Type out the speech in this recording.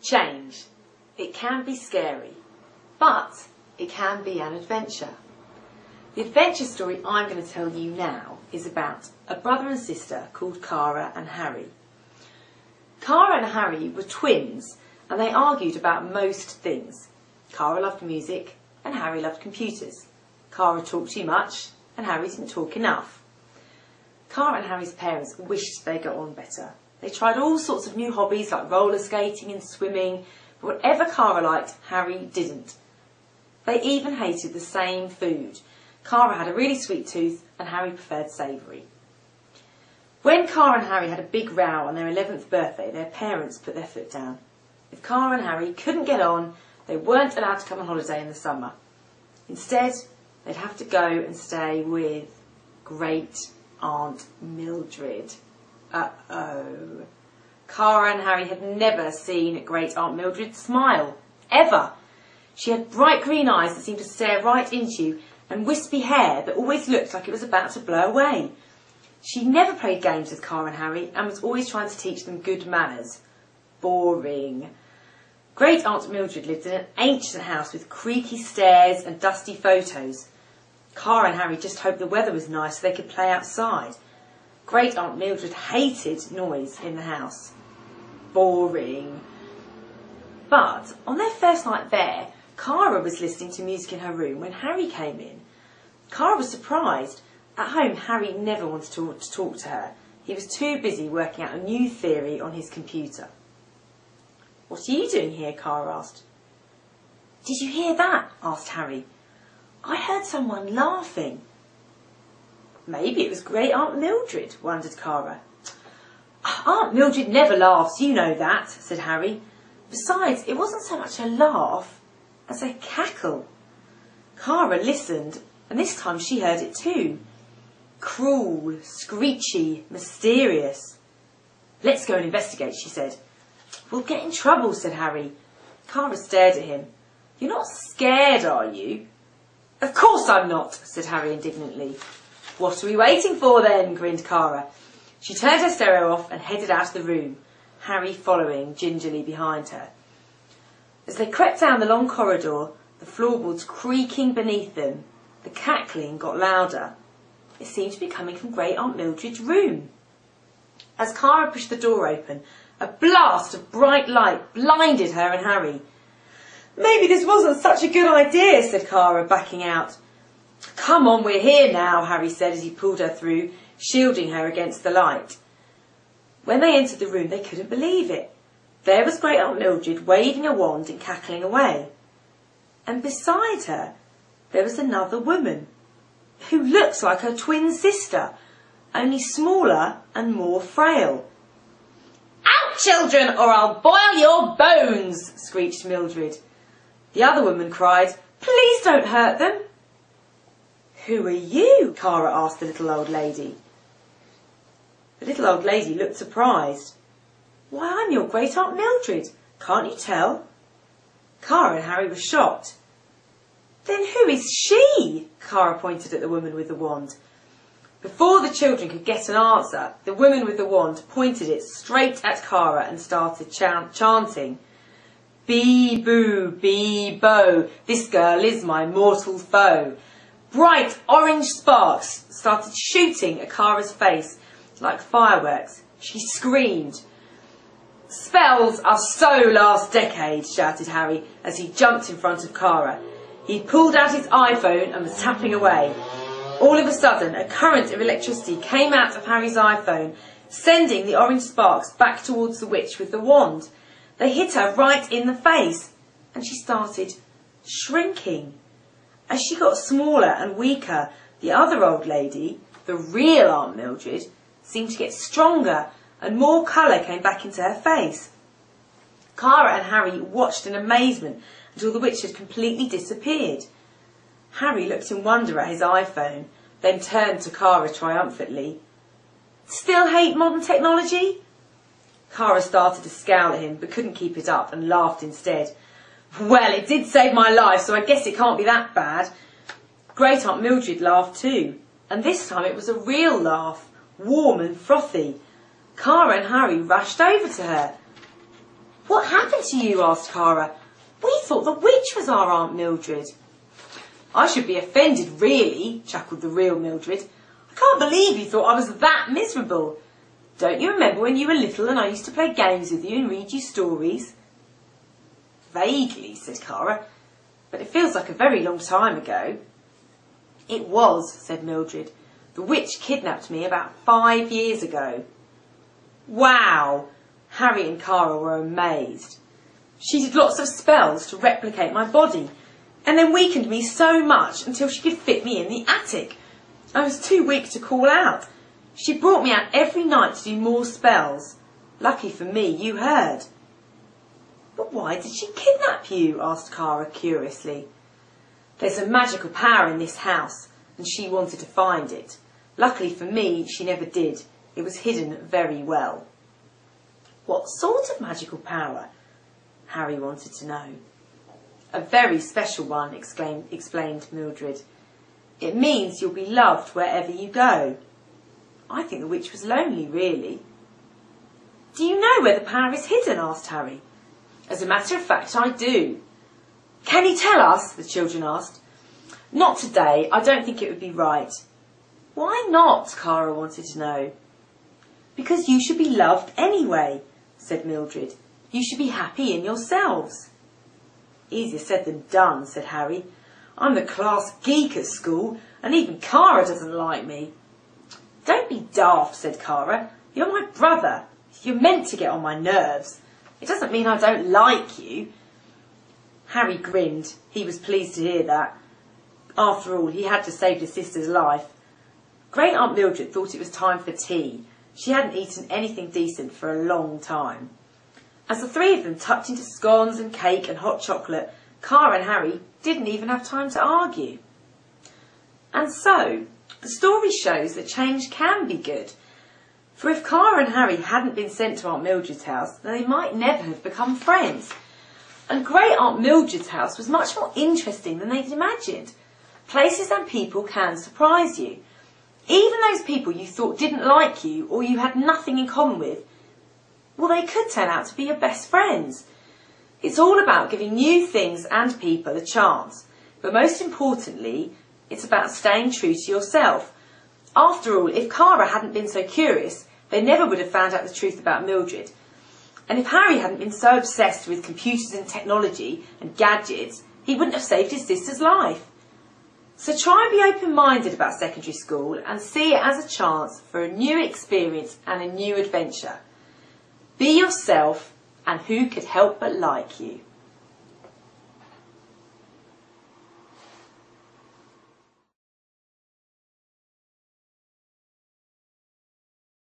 Change. It can be scary, but it can be an adventure. The adventure story I'm going to tell you now is about a brother and sister called Cara and Harry. Cara and Harry were twins and they argued about most things. Cara loved music and Harry loved computers. Cara talked too much and Harry didn't talk enough. Cara and Harry's parents wished they got on better. They tried all sorts of new hobbies like roller skating and swimming, but whatever Cara liked, Harry didn't. They even hated the same food. Cara had a really sweet tooth and Harry preferred savoury. When Cara and Harry had a big row on their 11th birthday, their parents put their foot down. If Cara and Harry couldn't get on, they weren't allowed to come on holiday in the summer. Instead, they'd have to go and stay with Great Aunt Mildred. Uh-oh. Cara and Harry had never seen Great Aunt Mildred smile. Ever. She had bright green eyes that seemed to stare right into you and wispy hair that always looked like it was about to blow away. She never played games with Cara and Harry and was always trying to teach them good manners. Boring. Great Aunt Mildred lived in an ancient house with creaky stairs and dusty photos. Cara and Harry just hoped the weather was nice so they could play outside. Great Aunt Mildred hated noise in the house. Boring. But on their first night there, Cara was listening to music in her room when Harry came in. Cara was surprised. At home, Harry never wanted to talk to her. He was too busy working out a new theory on his computer. "What are you doing here?" Cara asked. "Did you hear that?" asked Harry. "I heard someone laughing." "Maybe it was Great Aunt Mildred," wondered Cara. "Aunt Mildred never laughs, you know that," said Harry. "Besides, it wasn't so much a laugh as a cackle." Cara listened, and this time she heard it too. Cruel, screechy, mysterious. "Let's go and investigate," she said. "We'll get in trouble," said Harry. Cara stared at him. "You're not scared, are you?" "Of course I'm not," said Harry indignantly. "What are we waiting for then?" grinned Cara. She turned her stereo off and headed out of the room, Harry following gingerly behind her. As they crept down the long corridor, the floorboards creaking beneath them, the cackling got louder. It seemed to be coming from Great Aunt Mildred's room. As Cara pushed the door open, a blast of bright light blinded her and Harry. "Maybe this wasn't such a good idea," said Cara, backing out. "Come on, we're here now," Harry said as he pulled her through, shielding her against the light. When they entered the room, they couldn't believe it. There was Great Aunt Mildred waving a wand and cackling away. And beside her, there was another woman, who looked like her twin sister, only smaller and more frail. "Out, children, or I'll boil your bones!" screeched Mildred. The other woman cried, "Please don't hurt them." "Who are you?" Cara asked the little old lady. The little old lady looked surprised. "Why, I'm your Great Aunt Mildred. Can't you tell?" Cara and Harry were shocked. "Then who is she?" Cara pointed at the woman with the wand. Before the children could get an answer, the woman with the wand pointed it straight at Cara and started chanting, "Bee-boo, bee-bo, this girl is my mortal foe." Bright orange sparks started shooting at Cara's face like fireworks. She screamed. "Spells are so last decade," shouted Harry as he jumped in front of Cara. He pulled out his iPhone and was tapping away. All of a sudden, a current of electricity came out of Harry's iPhone, sending the orange sparks back towards the witch with the wand. They hit her right in the face, and she started shrinking. As she got smaller and weaker, the other old lady, the real Aunt Mildred, seemed to get stronger, and more colour came back into her face. Cara and Harry watched in amazement until the witch had completely disappeared. Harry looked in wonder at his iPhone, then turned to Cara triumphantly. "Still hate modern technology?" Cara started to scowl at him, but couldn't keep it up and laughed instead. "Well, it did save my life, so I guess it can't be that bad." Great Aunt Mildred laughed too, and this time it was a real laugh, warm and frothy. Cara and Harry rushed over to her. What happened to you? Asked Cara. We thought the witch was our Aunt Mildred. I should be offended, really, chuckled the real Mildred. I can't believe you thought I was that miserable. Don't you remember when you were little and I used to play games with you and read you stories? Vaguely, said Cara, but it feels like a very long time ago. It was, said Mildred. The witch kidnapped me about 5 years ago. Wow! Harry and Cara were amazed. She did lots of spells to replicate my body, and then weakened me so much until she could fit me in the attic. I was too weak to call out. She brought me out every night to do more spells. Lucky for me, you heard. But why did she kidnap you? Asked Cara curiously. There's a magical power in this house, and she wanted to find it. Luckily for me, she never did. It was hidden very well. What sort of magical power? Harry wanted to know. A very special one, explained Mildred. It means you'll be loved wherever you go. I think the witch was lonely, really. Do you know where the power is hidden? Asked Harry. As a matter of fact, I do. Can you tell us? The children asked. Not today. I don't think it would be right. Why not? Cara wanted to know. Because you should be loved anyway, said Mildred. You should be happy in yourselves. Easier said than done, said Harry. I'm the class geek at school, and even Cara doesn't like me. Don't be daft, said Cara. You're my brother. You're meant to get on my nerves. It doesn't mean I don't like you. Harry grinned. He was pleased to hear that. After all, he had to save his sister's life. Great Aunt Mildred thought it was time for tea. She hadn't eaten anything decent for a long time. As the three of them tucked into scones and cake and hot chocolate, Cara and Harry didn't even have time to argue. And so, the story shows that change can be good. For if Cara and Harry hadn't been sent to Aunt Mildred's house, then they might never have become friends. And Great Aunt Mildred's house was much more interesting than they'd imagined. Places and people can surprise you. Even those people you thought didn't like you or you had nothing in common with, well, they could turn out to be your best friends. It's all about giving new things and people a chance. But most importantly, it's about staying true to yourself. After all, if Cara hadn't been so curious, they never would have found out the truth about Mildred. And if Harry hadn't been so obsessed with computers and technology and gadgets, he wouldn't have saved his sister's life. So try and be open-minded about secondary school and see it as a chance for a new experience and a new adventure. Be yourself, and who could help but like you?